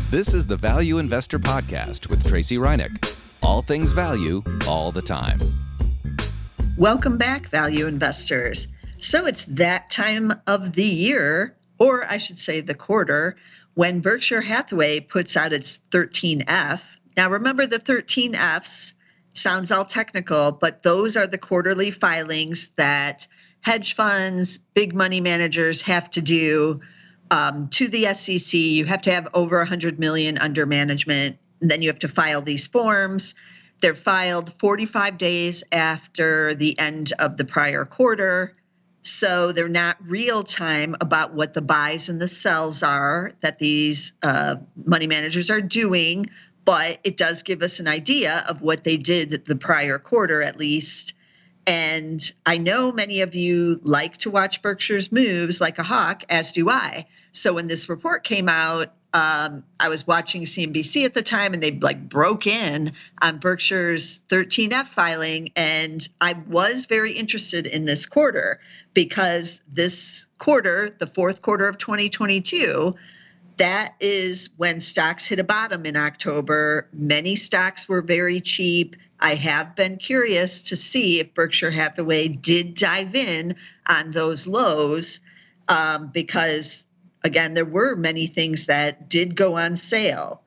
This is the Value Investor Podcast with Tracy Reinick. All things value, all the time. Welcome back, value investors. So it's that time of the year, or I should say the quarter, when Berkshire Hathaway puts out its 13F. Now remember, the 13Fs sounds all technical, but those are the quarterly filings that hedge funds, big money managers have to do to the SEC. You have to have over 100 million under management. And then you have to file these forms. They're filed 45 days after the end of the prior quarter. So they're not real time about what the buys and the sells are that these money managers are doing, but it does give us an idea of what they did the prior quarter at least. And I know many of you like to watch Berkshire's moves like a hawk, as do I. So when this report came out, I was watching CNBC at the time, and they broke in on Berkshire's 13F filing. And I was very interested in this quarter because this quarter, the fourth quarter of 2022, that is when stocks hit a bottom in October. Many stocks were very cheap. I have been curious to see if Berkshire Hathaway did dive in on those lows because, again, there were many things that did go on sale.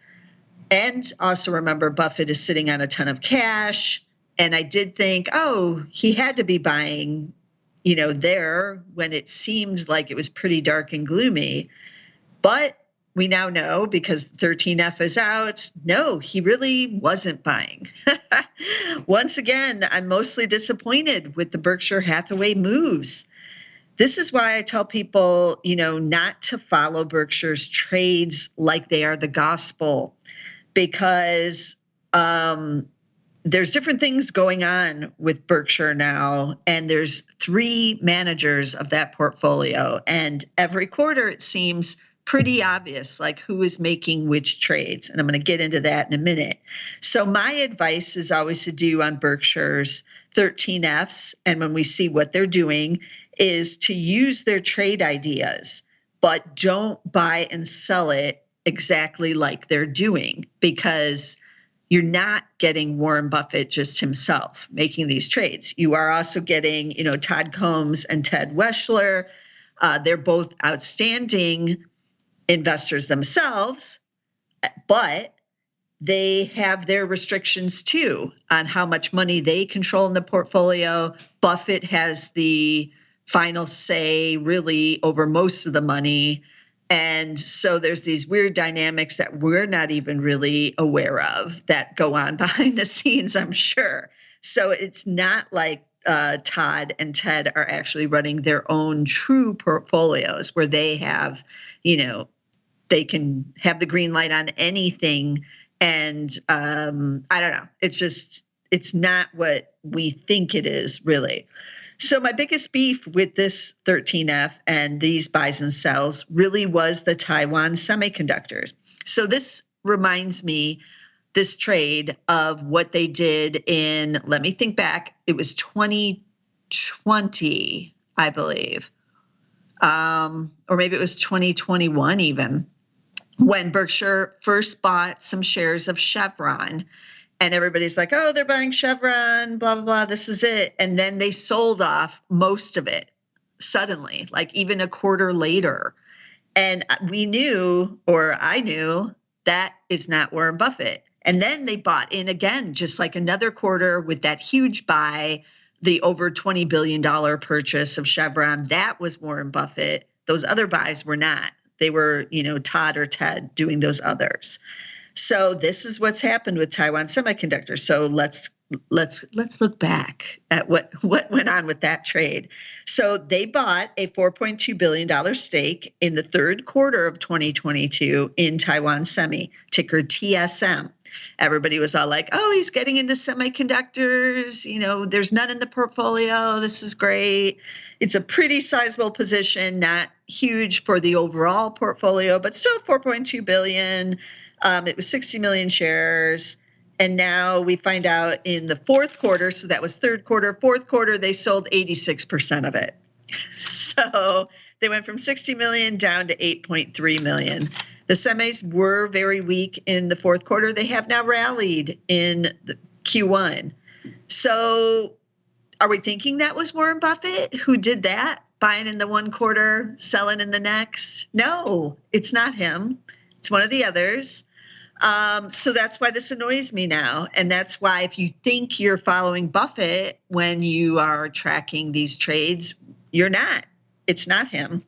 And also remember, Buffett is sitting on a ton of cash. And I did think, oh, he had to be buying, there when it seemed like it was pretty dark and gloomy. But we now know, because 13F is out, no, he really wasn't buying. Once again, I'm mostly disappointed with the Berkshire Hathaway moves. This is why I tell people, not to follow Berkshire's trades like they are the gospel, because there's different things going on with Berkshire now, and there's three managers of that portfolio. And every quarter, it seems pretty obvious, like who is making which trades. And I'm going to get into that in a minute. So my advice is always to do on Berkshire's 13Fs, and when we see what they're doing, is to use their trade ideas, but don't buy and sell it exactly like they're doing, because you're not getting Warren Buffett just himself making these trades. You are also getting, Todd Combs and Ted Weschler. They're both outstanding investors themselves, but they have their restrictions too on how much money they control in the portfolio. Buffett has the final say really over most of the money. And so there's these weird dynamics that we're not even really aware of that go on behind the scenes, I'm sure. So it's not like Todd and Ted are actually running their own true portfolios where they have, they can have the green light on anything. And I don't know, it's not what we think it is really. So my biggest beef with this 13F and these buys and sells really was the Taiwan semiconductors. So this reminds me, this trade, of what they did in, let me think back, it was 2020, I believe, or maybe it was 2021 even, when Berkshire first bought some shares of Chevron. And everybody's like, oh, they're buying Chevron, blah, blah, blah, this is it. And then they sold off most of it suddenly, like even a quarter later. And we knew, or I knew, that is not Warren Buffett. And then they bought in again, just like another quarter with that huge buy, the over $20 billion purchase of Chevron. That was Warren Buffett. Those other buys were not. They were, Todd or Ted doing those others. So this is what's happened with Taiwan Semiconductor. So let's look back at what went on with that trade. So they bought a $4.2 billion stake in the third quarter of 2022 in Taiwan Semi, ticker TSM. Everybody was all like, oh, he's getting into semiconductors. There's none in the portfolio. This is great. It's a pretty sizable position, not huge for the overall portfolio, but still $4.2 billion. It was 60 million shares. And now we find out in the fourth quarter, so that was third quarter, fourth quarter, they sold 86% of it. So they went from 60 million down to 8.3 million. The semis were very weak in the fourth quarter. They have now rallied in the Q1. So are we thinking that was Warren Buffett who did that? Buying in the one quarter, selling in the next? No, it's not him. It's one of the others. So that's why this annoys me now. And that's why if you think you're following Buffett when you are tracking these trades, you're not. It's not him.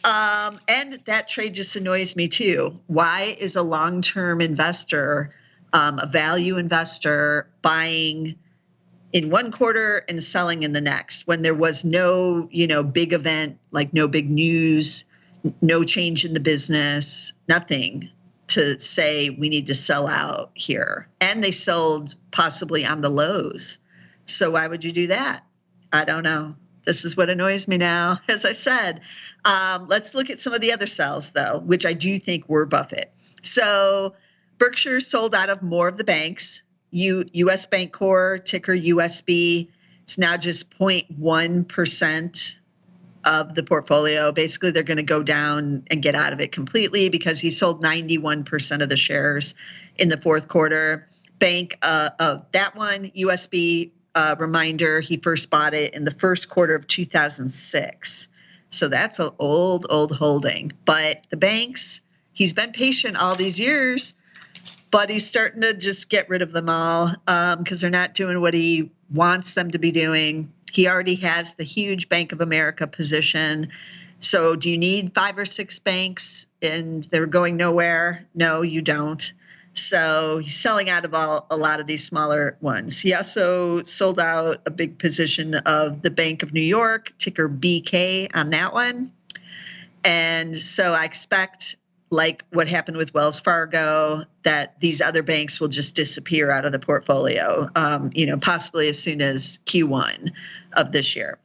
And that trade just annoys me too. Why is a long-term investor, a value investor, buying in one quarter and selling in the next when there was no, big event, like no big news, no change in the business, nothing to say we need to sell out here? And they sold possibly on the lows. So why would you do that? I don't know. This is what annoys me now. As I said, let's look at some of the other sells, though, which I do think were Buffett. So Berkshire sold out of more of the banks. U.S. Bancorp, ticker USB. It's now just 0.1% of the portfolio. Basically, they're going to go down and get out of it completely because he sold 91% of the shares in the fourth quarter. Bank of that one, USB, reminder, he first bought it in the first quarter of 2006. So that's an old holding. But the banks, he's been patient all these years, but he's starting to just get rid of them all because they're not doing what he wants them to be doing. He already has the huge Bank of America position. So do you need 5 or 6 banks and they're going nowhere? No, you don't. So he's selling out of a lot of these smaller ones. He also sold out a big position of the Bank of New York, ticker BK on that one. And so I expect, like what happened with Wells Fargo, that these other banks will just disappear out of the portfolio, possibly as soon as Q1 of this year.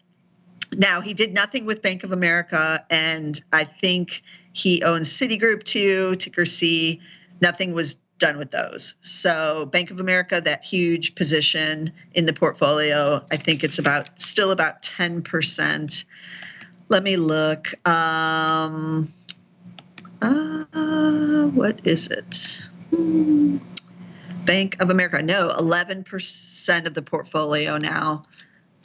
Now, he did nothing with Bank of America, and I think he owns Citigroup too, ticker C. Nothing was done with those. So Bank of America, that huge position in the portfolio, I think it's still about 10%. Let me look. What is it? Bank of America. No, 11% of the portfolio now.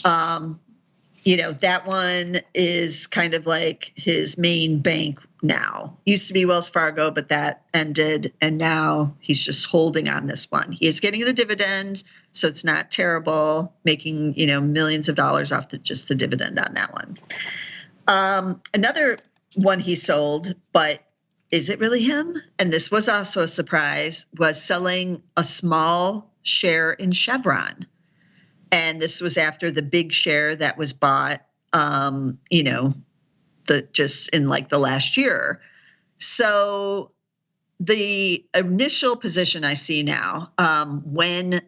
That one is kind of like his main bank now. Used to be Wells Fargo, but that ended, and now he's just holding on this one. He is getting the dividend, so it's not terrible, making, millions of dollars off just the dividend on that one. Another one he sold, but is it really him? And this was also a surprise, was selling a small share in Chevron. And this was after the big share that was bought, just in like the last year. So the initial position I see now, when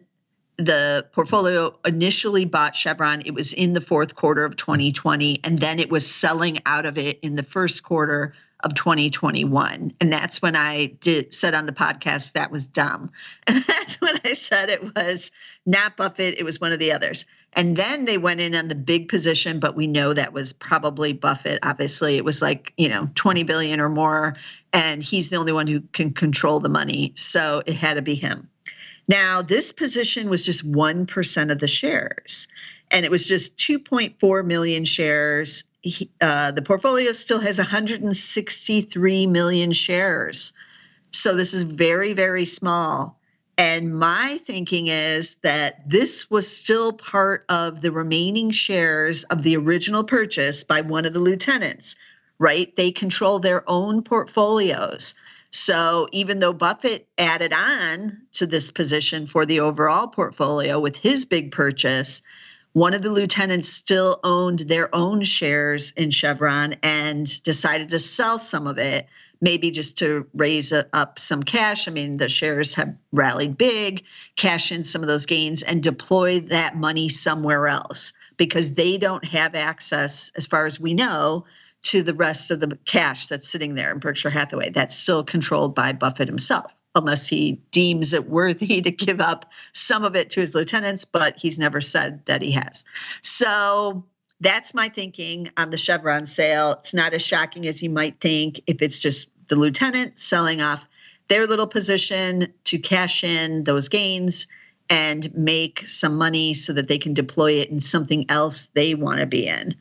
the portfolio initially bought Chevron, it was in the fourth quarter of 2020, and then it was selling out of it in the first quarter of 2021. And that's when I said on the podcast that was dumb. And that's when I said it was not Buffett, it was one of the others. And then they went in on the big position, but we know that was probably Buffett. Obviously, it was like, 20 billion or more, and he's the only one who can control the money. So it had to be him. Now, this position was just 1% of the shares, and it was just 2.4 million shares. The portfolio still has 163 million shares. So this is very, very small. And my thinking is that this was still part of the remaining shares of the original purchase by one of the lieutenants, right? They control their own portfolios. So even though Buffett added on to this position for the overall portfolio with his big purchase, one of the lieutenants still owned their own shares in Chevron and decided to sell some of it, maybe just to raise up some cash. I mean, the shares have rallied big, cash in some of those gains and deploy that money somewhere else because they don't have access, as far as we know, to the rest of the cash that's sitting there in Berkshire Hathaway. That's still controlled by Buffett himself, unless he deems it worthy to give up some of it to his lieutenants, but he's never said that he has. So that's my thinking on the Chevron sale. It's not as shocking as you might think if it's just the lieutenant selling off their little position to cash in those gains and make some money so that they can deploy it in something else they want to be in.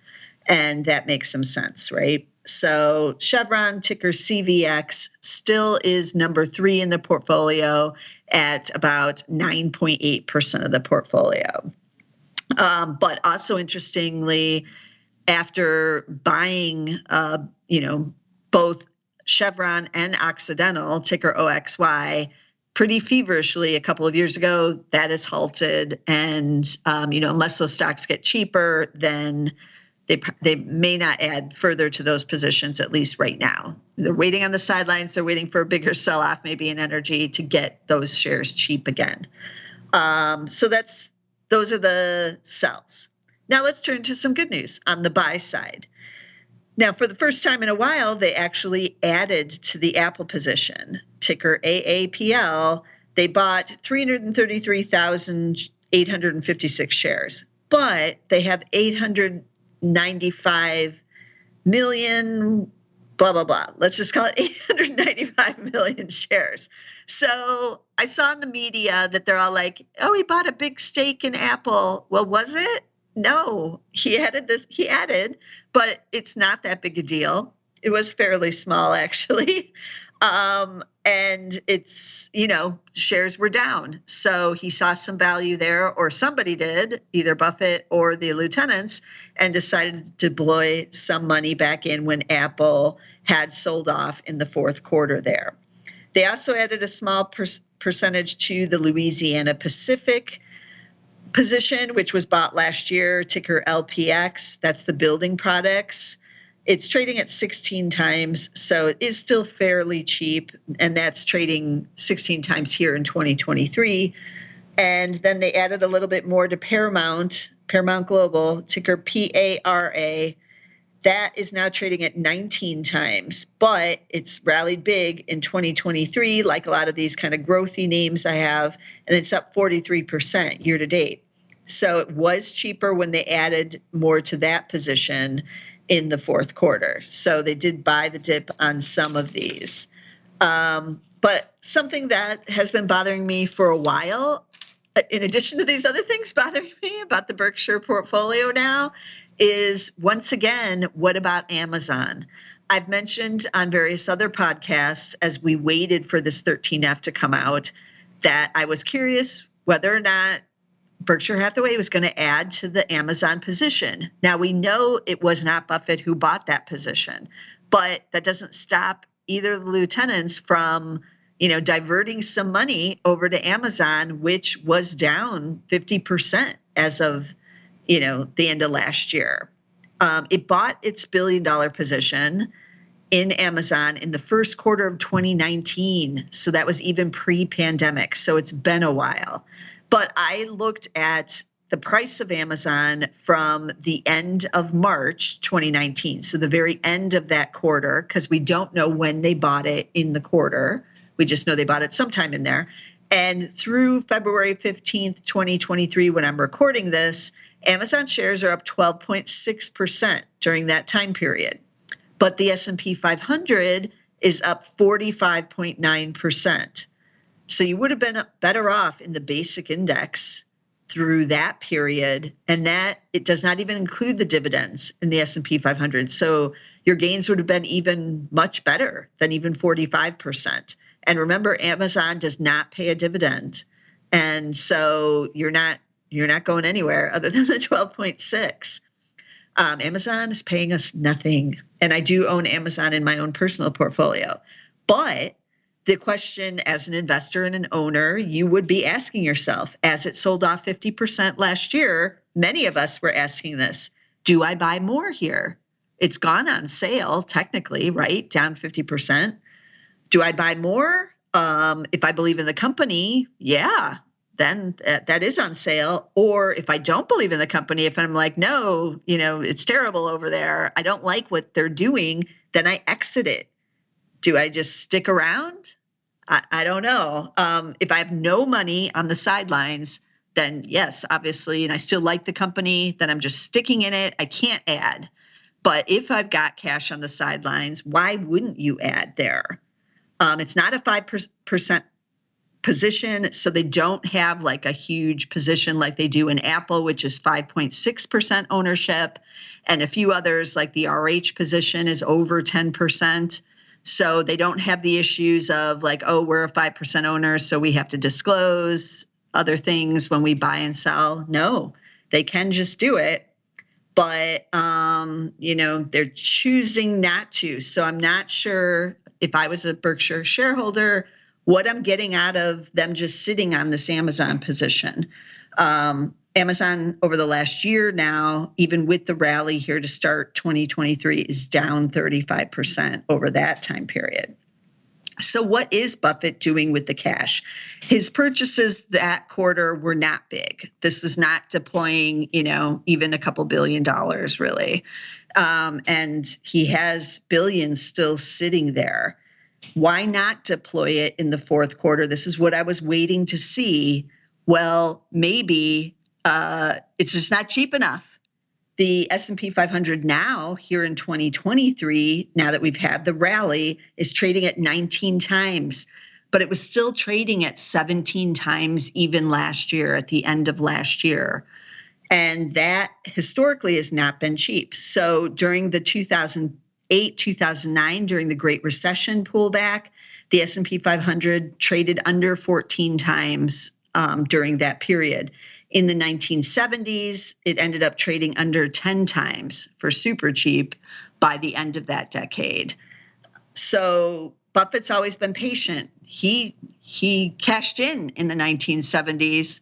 And that makes some sense, right? So Chevron, ticker CVX, still is number 3 in the portfolio at about 9.8% of the portfolio. But also interestingly, after buying, both Chevron and Occidental, ticker OXY, pretty feverishly a couple of years ago, that has halted. And, unless those stocks get cheaper, then they may not add further to those positions, at least right now. They're waiting on the sidelines. They're waiting for a bigger sell-off, maybe in energy, to get those shares cheap again. So those are the sells. Now let's turn to some good news on the buy side. Now, for the first time in a while, they actually added to the Apple position, ticker AAPL. They bought 333,856 shares, but they have 895 million, blah, blah, blah. Let's just call it 895 million shares. So I saw in the media that they're all like, oh, he bought a big stake in Apple. Well, was it? No, he added, but it's not that big a deal. It was fairly small, actually. And it's, shares were down. So he saw some value there, or somebody did, either Buffett or the lieutenants, and decided to deploy some money back in when Apple had sold off in the fourth quarter there. They also added a small percentage to the Louisiana Pacific position, which was bought last year, ticker LPX. That's the building products. It's trading at 16 times, so it is still fairly cheap, and that's trading 16 times here in 2023. And then they added a little bit more to Paramount Global, ticker PARA. That is now trading at 19 times, but it's rallied big in 2023, like a lot of these kind of growthy names I have, and it's up 43% year to date. So it was cheaper when they added more to that position in the fourth quarter. So they did buy the dip on some of these. But something that has been bothering me for a while, in addition to these other things bothering me about the Berkshire portfolio now, is once again, what about Amazon? I've mentioned on various other podcasts, as we waited for this 13F to come out, that I was curious whether or not Berkshire Hathaway was going to add to the Amazon position. Now, we know it was not Buffett who bought that position, but that doesn't stop either of the lieutenants from, diverting some money over to Amazon, which was down 50% as of, the end of last year. It bought its billion-dollar position in Amazon in the first quarter of 2019. So that was even pre-pandemic. So it's been a while. But I looked at the price of Amazon from the end of March 2019, so the very end of that quarter, because we don't know when they bought it in the quarter. We just know they bought it sometime in there. And through February 15th, 2023, when I'm recording this, Amazon shares are up 12.6% during that time period. But the S&P 500 is up 45.9%. So you would have been better off in the basic index through that period, and that it does not even include the dividends in the S&P 500. So your gains would have been even much better than even 45%. And remember, Amazon does not pay a dividend, and so you're not going anywhere other than the 12.6. Amazon is paying us nothing, and I do own Amazon in my own personal portfolio, but the question as an investor and an owner, you would be asking yourself, as it sold off 50% last year, many of us were asking this, do I buy more here? It's gone on sale, technically, right? Down 50%. Do I buy more? If I believe in the company, yeah, then that is on sale. Or if I don't believe in the company, if I'm like, no, it's terrible over there, I don't like what they're doing, then I exit it. Do I just stick around? I don't know. If I have no money on the sidelines, then yes, obviously, and I still like the company, then I'm just sticking in it. I can't add. But if I've got cash on the sidelines, why wouldn't you add there? It's not a 5% position, so they don't have like a huge position like they do in Apple, which is 5.6% ownership, and a few others like the RH position is over 10%. So they don't have the issues of like, oh, we're a 5% owner, so we have to disclose other things when we buy and sell. No, they can just do it, but they're choosing not to. So I'm not sure if I was a Berkshire shareholder, what I'm getting out of them just sitting on this Amazon position. Amazon over the last year now, even with the rally here to start 2023, is down 35% over that time period. So what is Buffett doing with the cash? His purchases that quarter were not big. This is not deploying, even a couple $1 billion really. And he has billions still sitting there. Why not deploy it in the fourth quarter? This is what I was waiting to see. Well, maybe it's just not cheap enough. The S&P 500 now, here in 2023, now that we've had the rally, is trading at 19 times, but it was still trading at 17 times even last year, at the end of last year. And that historically has not been cheap. So during the 2008, 2009, during the Great Recession pullback, the S&P 500 traded under 14 times during that period. In the 1970s, it ended up trading under 10 times for super cheap by the end of that decade. So Buffett's always been patient. He cashed in the 1970s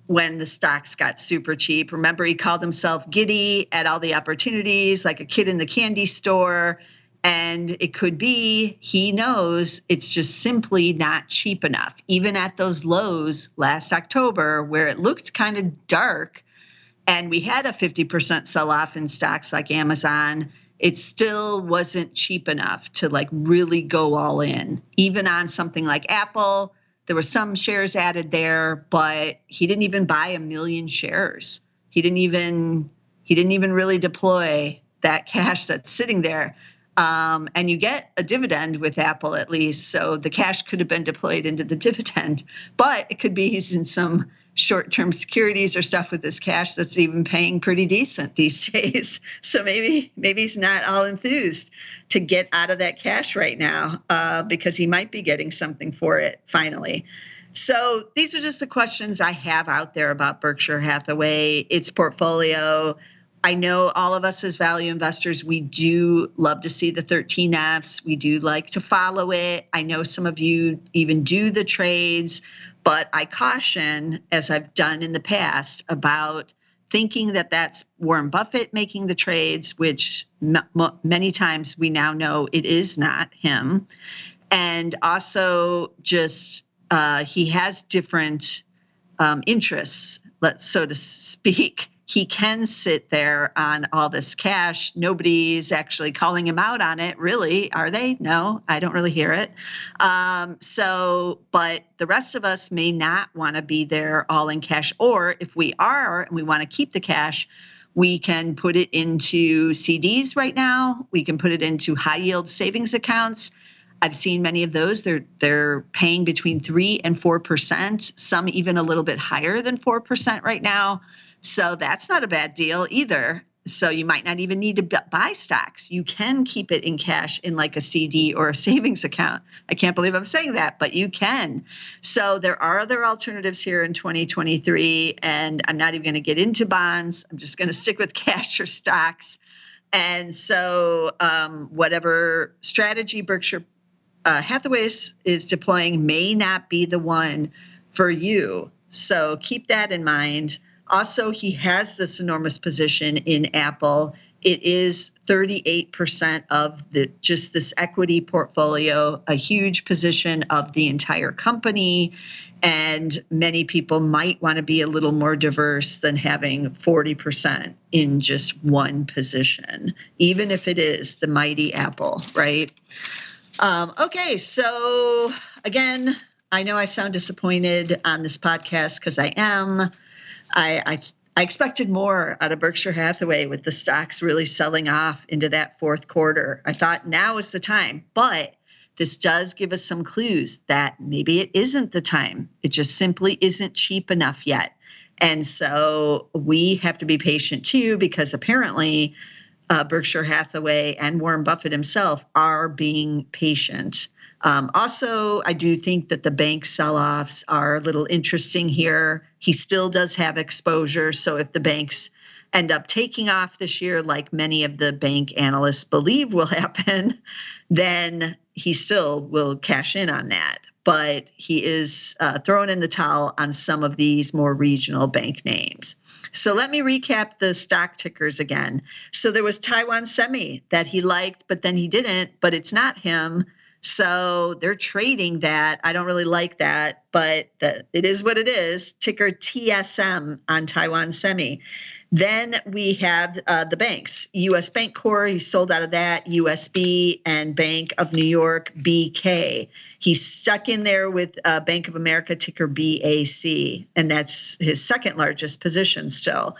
when the stocks got super cheap. Remember, he called himself giddy at all the opportunities, like a kid in the candy store. And it could be, he knows it's just simply not cheap enough. Even at those lows last October, where it looked kind of dark and we had a 50% sell-off in stocks like Amazon, it still wasn't cheap enough to like really go all in. Even on something like Apple, there were some shares added there, but he didn't even buy 1 million shares. He didn't even really deploy that cash that's sitting there. And you get a dividend with Apple at least. So the cash could have been deployed into the dividend, but it could be he's in some short-term securities or stuff with this cash that's even paying pretty decent these days. So maybe he's not all enthused to get out of that cash right now because he might be getting something for it finally. So these are just the questions I have out there about Berkshire Hathaway, its portfolio. I know all of us as value investors, we do love to see the 13Fs. We do like to follow it. I know some of you even do the trades, but I caution, as I've done in the past, about thinking that that's Warren Buffett making the trades, which many times we now know it is not him. And also just he has different interests, so to speak. He can sit there on all this cash. Nobody's actually calling him out on it, really, are they? No, I don't really hear it. But the rest of us may not want to be there all in cash. Or if we are and we want to keep the cash, we can put it into CDs right now. We can put it into high yield savings accounts. I've seen many of those. They're paying between 3% and 4%, some even a little bit higher than 4% right now. So that's not a bad deal either. So you might not even need to buy stocks. You can keep it in cash in like a CD or a savings account. I can't believe I'm saying that, but you can. So there are other alternatives here in 2023, and I'm not even going to get into bonds. I'm just going to stick with cash or stocks. And so whatever strategy Berkshire Hathaway is deploying may not be the one for you. So keep that in mind. Also, he has this enormous position in Apple. It is 38% of just this equity portfolio, a huge position of the entire company. And many people might want to be a little more diverse than having 40% in just one position, even if it is the mighty Apple, right? Okay, so again, I know I sound disappointed on this podcast because I am. I expected more out of Berkshire Hathaway with the stocks really selling off into that fourth quarter. I thought now is the time, but this does give us some clues that maybe it isn't the time. It just simply isn't cheap enough yet. And so we have to be patient too, because apparently Berkshire Hathaway and Warren Buffett himself are being patient. Also, I do think that the bank sell-offs are a little interesting here. He still does have exposure. So if the banks end up taking off this year, like many of the bank analysts believe will happen, then he still will cash in on that. But he is throwing in the towel on some of these more regional bank names. So let me recap the stock tickers again. So there was Taiwan Semi that he liked, but then he didn't, but it's not him. So they're trading that. I don't really like that, but it is what it is. Ticker TSM on Taiwan Semi. Then we have the banks, U.S. Bank Corp. He sold out of that, USB, and Bank of New York, BK. He's stuck in there with Bank of America, ticker BAC, and that's his second largest position still.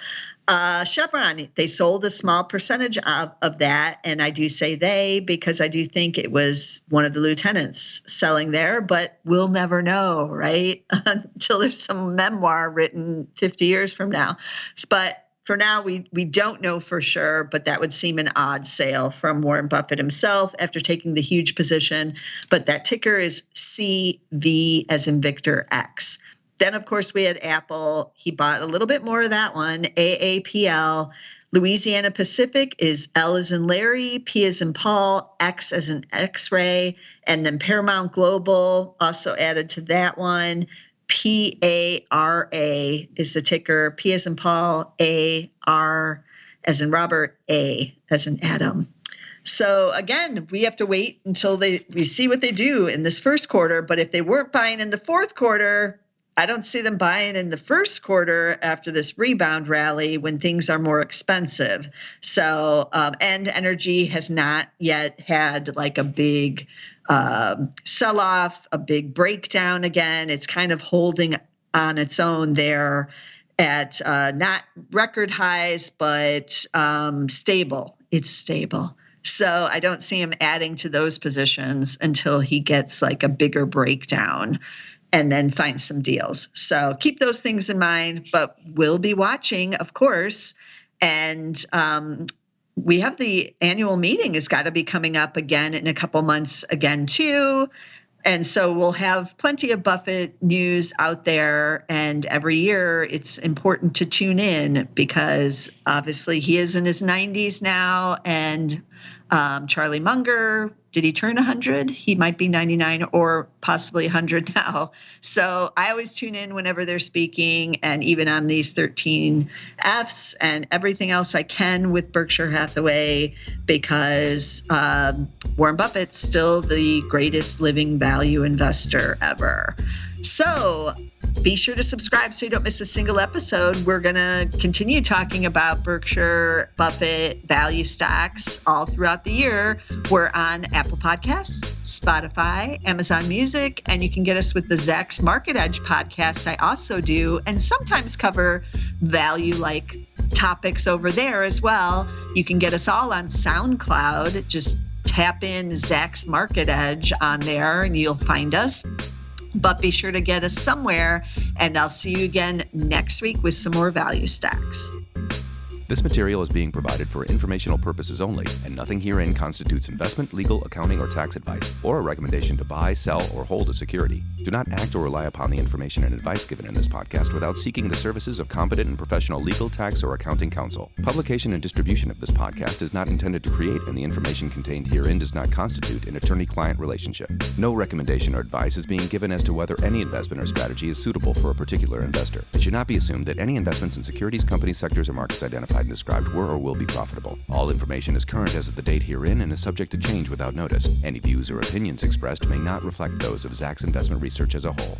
Chevron, they sold a small percentage of that, and I do say they because I do think it was one of the lieutenants selling there, but we'll never know, right? Until there's some memoir written 50 years from now. But for now, we don't know for sure, but that would seem an odd sale from Warren Buffett himself after taking the huge position. But that ticker is CV as in Victor X. Then, of course, we had Apple. He bought a little bit more of that one, AAPL. Louisiana Pacific is L as in Larry, P as in Paul, X as in X-ray, and then Paramount Global also added to that one. PARA is the ticker, P as in Paul, A-R as in Robert, A as in Adam. So again, we have to wait until we see what they do in this first quarter. But if they weren't buying in the fourth quarter, I don't see them buying in the first quarter after this rebound rally when things are more expensive. So, and energy has not yet had like a big sell-off, a big breakdown again. It's kind of holding on its own there at not record highs, but stable. It's stable. So I don't see him adding to those positions until he gets like a bigger breakdown and then find some deals. So keep those things in mind, but we'll be watching, of course. And we have the annual meeting has got to be coming up again in a couple months again, too. And so we'll have plenty of Buffett news out there. And every year it's important to tune in because obviously he is in his 90s now. And Charlie Munger, did he turn 100? He might be 99 or possibly 100 now. So I always tune in whenever they're speaking, and even on these 13 Fs and everything else I can with Berkshire Hathaway, because Warren Buffett's still the greatest living value investor ever. So be sure to subscribe so you don't miss a single episode. We're going to continue talking about Berkshire Buffett value stocks all throughout the year. We're on Apple Podcasts, Spotify, Amazon Music, and you can get us with the Zacks Market Edge podcast I also do, and sometimes cover value-like topics over there as well. You can get us all on SoundCloud. Just tap in Zacks Market Edge on there and you'll find us. But be sure to get us somewhere, and I'll see you again next week with some more value stocks. This material is being provided for informational purposes only, and nothing herein constitutes investment, legal, accounting, or tax advice, or a recommendation to buy, sell, or hold a security. Do not act or rely upon the information and advice given in this podcast without seeking the services of competent and professional legal, tax, or accounting counsel. Publication and distribution of this podcast is not intended to create, and the information contained herein does not constitute an attorney-client relationship. No recommendation or advice is being given as to whether any investment or strategy is suitable for a particular investor. It should not be assumed that any investments in securities, companies, sectors, or markets identified and described were or will be profitable. All information is current as of the date herein and is subject to change without notice. Any views or opinions expressed may not reflect those of Zacks Investment Research as a whole.